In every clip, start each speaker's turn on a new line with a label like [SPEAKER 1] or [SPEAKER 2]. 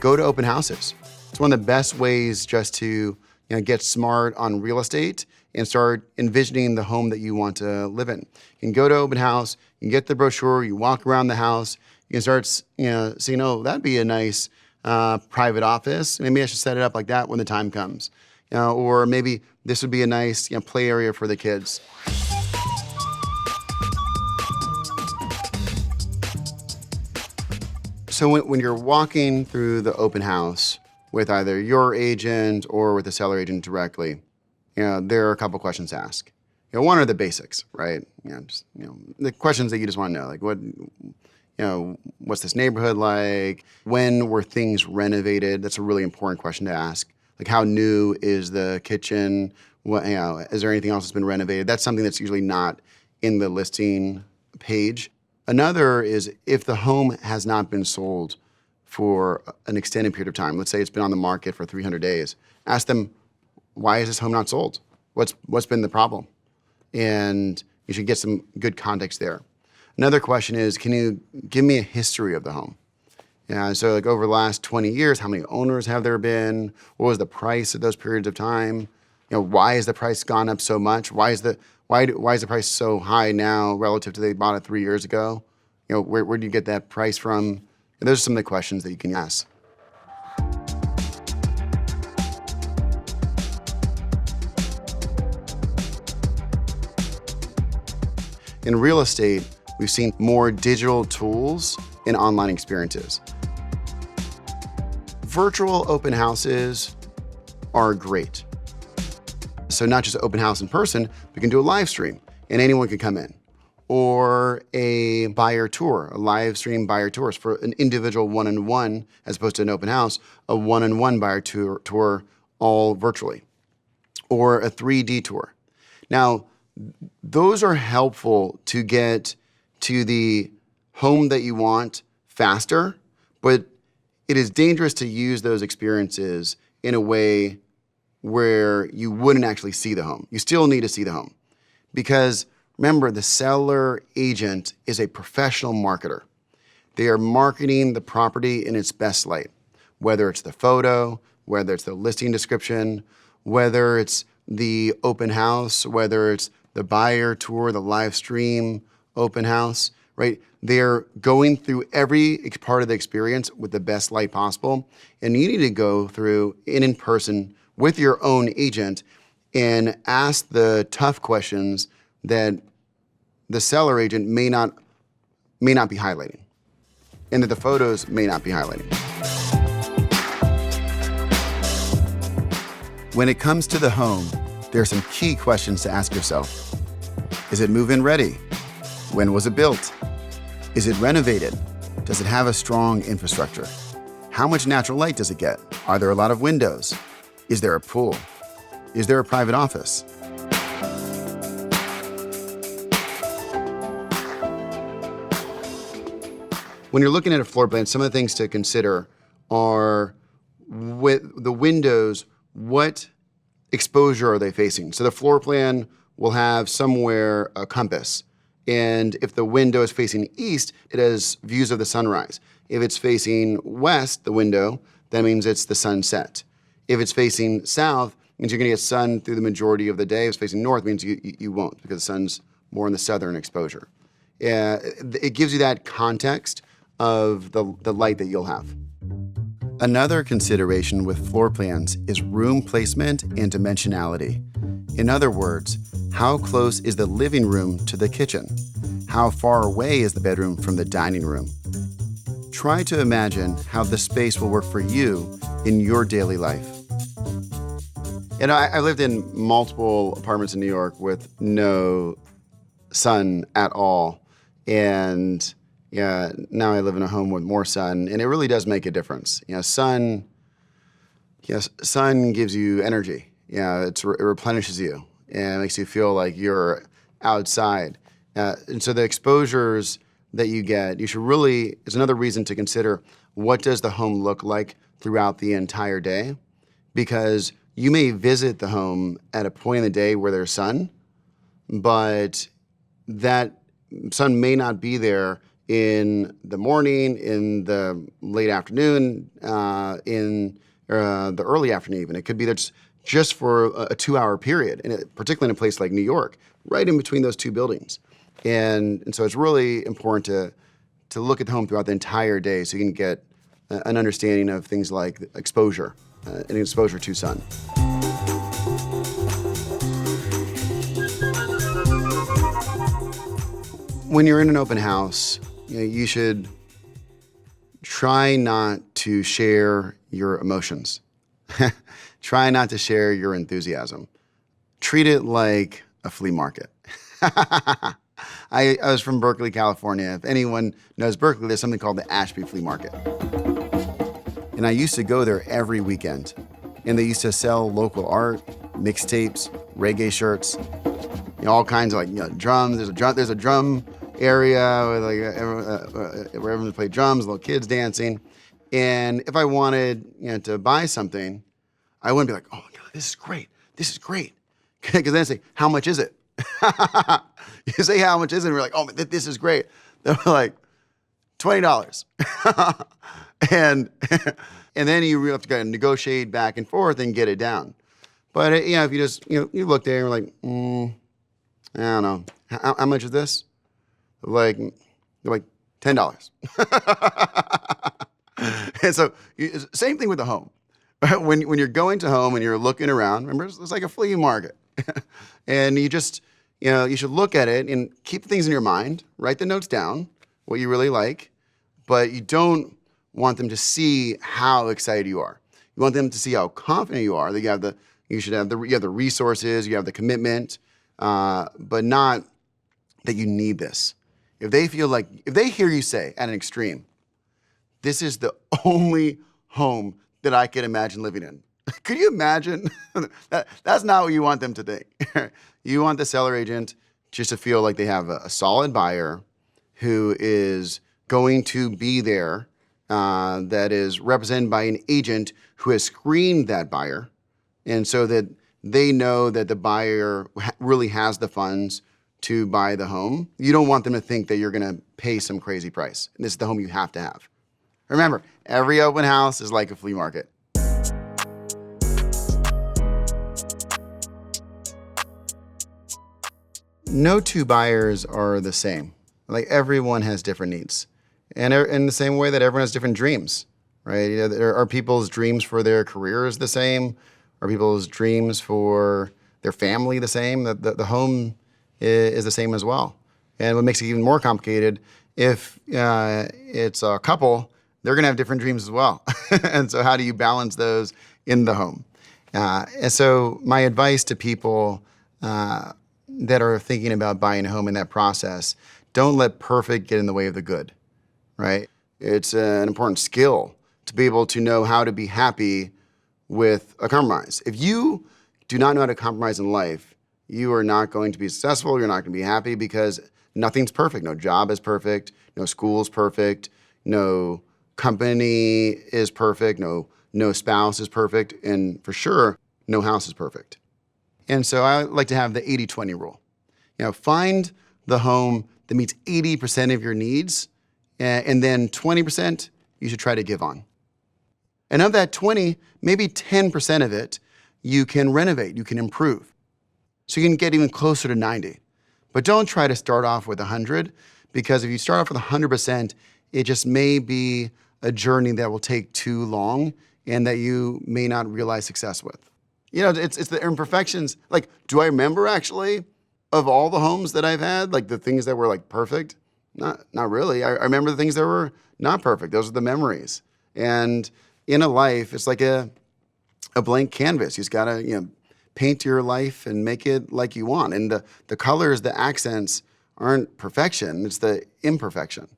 [SPEAKER 1] go to open houses. It's one of the best ways just to get smart on real estate and start envisioning the home that you want to live in. You can go to open house, you can get the brochure, you walk around the house, you can start seeing, oh, that'd be a nice private office. Maybe I should set it up like that when the time comes. Or maybe this would be a nice play area for the kids. So when you're walking through the open house with either your agent or with the seller agent directly, there are a couple questions to ask. One are the basics, right? The questions that you just want to know, like what's this neighborhood like? When were things renovated? That's a really important question to ask. Like, how new is the kitchen? Is there anything else that's been renovated? That's something that's usually not in the listing page. Another is if the home has not been sold for an extended period of time. Let's say it's been on the market for 300 days. Ask them, why is this home not sold? What's been the problem? And you should get some good context there. Another question is, can you give me a history of the home? So like over the last 20 years, how many owners have there been? What was the price at those periods of time? Why has the price gone up so much? Why is the price so high now relative to they bought it 3 years ago? Where do you get that price from? And those are some of the questions that you can ask. In real estate, we've seen more digital tools and online experiences. Virtual open houses are great. So not just an open house in person, we can do a live stream and anyone can come in. Or a buyer tour, a live stream buyer tours for an individual one-on-one as opposed to an open house, a one-on-one buyer tour all virtually. Or a 3D tour. Now, those are helpful to get to the home that you want faster, but it is dangerous to use those experiences in a way where you wouldn't actually see the home. You still need to see the home. Because remember, the seller agent is a professional marketer. They are marketing the property in its best light, whether it's the photo, whether it's the listing description, whether it's the open house, whether it's the buyer tour, the live stream open house, right? They're going through every part of the experience with the best light possible. And you need to go through in person with your own agent and ask the tough questions that the seller agent may not be highlighting, and that the photos may not be highlighting. When it comes to the home, there are some key questions to ask yourself. Is it move-in ready? When was it built? Is it renovated? Does it have a strong infrastructure? How much natural light does it get? Are there a lot of windows? Is there a pool? Is there a private office? When you're looking at a floor plan, some of the things to consider are with the windows, what exposure are they facing? So the floor plan will have somewhere a compass. And if the window is facing east, it has views of the sunrise. If it's facing west, the window, that means it's the sunset. If it's facing south, it means you're going to get sun through the majority of the day. If it's facing north, it means you won't, because the sun's more in the southern exposure. It gives you that context of the light that you'll have. Another consideration with floor plans is room placement and dimensionality. In other words, how close is the living room to the kitchen? How far away is the bedroom from the dining room? Try to imagine how the space will work for you in your daily life. And I lived in multiple apartments in New York with no sun at all. And now I live in a home with more sun, and it really does make a difference. Sun gives you energy. It replenishes you, and it makes you feel like you're outside. And so the exposures that you get, it's another reason to consider, what does the home look like throughout the entire day? Because you may visit the home at a point in the day where there's sun, but that sun may not be there in the morning, in the late afternoon, in the early afternoon even. It could be that's just for a 2-hour period, and particularly in a place like New York, right in between those two buildings. And so it's really important to look at the home throughout the entire day so you can get an understanding of things like exposure and exposure to sun. When you're in an open house, you should try not to share your emotions. Try not to share your enthusiasm. Treat it like a flea market. I was from Berkeley, California. If anyone knows Berkeley, there's something called the Ashby Flea Market. And I used to go there every weekend. And they used to sell local art, mixtapes, reggae shirts, all kinds of drums. There's a drum area where everyone played drums, little kids dancing. And if I wanted to buy something, I wouldn't be like, oh, God, this is great. This is great. Because then I say, how much is it? You say how much is it, and we're like, oh, this is great. They're like, $20. and then you really have to kind of negotiate back and forth and get it down. But if you just you look there and you're like, I don't know, how much is this? They're like $10. And so same thing with the home. When you're going to home and you're looking around, remember it's like a flea market, and you just you should look at it and keep things in your mind, write the notes down, what you really like, but you don't want them to see how excited you are. You want them to see how confident you are, that you have the resources, you have the commitment, but not that you need this. If they hear you say at an extreme, this is the only home that I could imagine living in. Could you imagine? That's not what you want them to think. You want the seller agent just to feel like they have a solid buyer who is going to be there, that is represented by an agent who has screened that buyer, and so that they know that the buyer really has the funds to buy the home. You don't want them to think that you're going to pay some crazy price. And this is the home you have to have. Remember, every open house is like a flea market. No two buyers are the same. Like everyone has different needs. And in the same way that everyone has different dreams, right? Are people's dreams for their careers the same? Are people's dreams for their family the same? The home is the same as well. And what makes it even more complicated, if it's a couple, they're gonna have different dreams as well. And so how do you balance those in the home? And so my advice to people that are thinking about buying a home in that process, don't let perfect get in the way of the good, right? It's an important skill to be able to know how to be happy with a compromise. If you do not know how to compromise in life, you are not going to be successful, you're not gonna be happy, because nothing's perfect. No job is perfect, no school is perfect, no company is perfect, no spouse is perfect, and for sure, no house is perfect. And so I like to have the 80-20 rule. Find the home that meets 80% of your needs, and then 20% you should try to give on. And of that 20, maybe 10% of it you can renovate, you can improve. So you can get even closer to 90. But don't try to start off with 100, because if you start off with 100%, it just may be a journey that will take too long and that you may not realize success with. It's the imperfections. Like, do I remember actually of all the homes that I've had, like the things that were like perfect? Not really. I remember the things that were not perfect. Those are the memories. And in a life, it's like a blank canvas. You just gotta, paint your life and make it like you want. And the colors, the accents aren't perfection. It's the imperfection.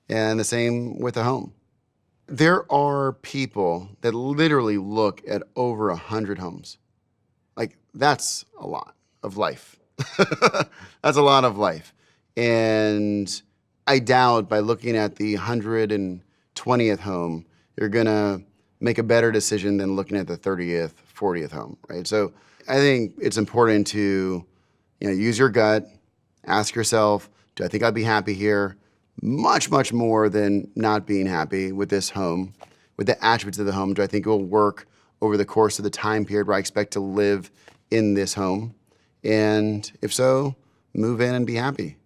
[SPEAKER 1] And the same with a home. There are people that literally look at over 100 homes. Like, that's a lot of life. That's a lot of life. And I doubt by looking at the 120th home, you're gonna make a better decision than looking at the 30th, 40th home, right? So I think it's important to use your gut, ask yourself, do I think I'd be happy here? much, much more than not being happy with this home, with the attributes of the home? Do I think it will work over the course of the time period where I expect to live in this home? And if so, move in and be happy.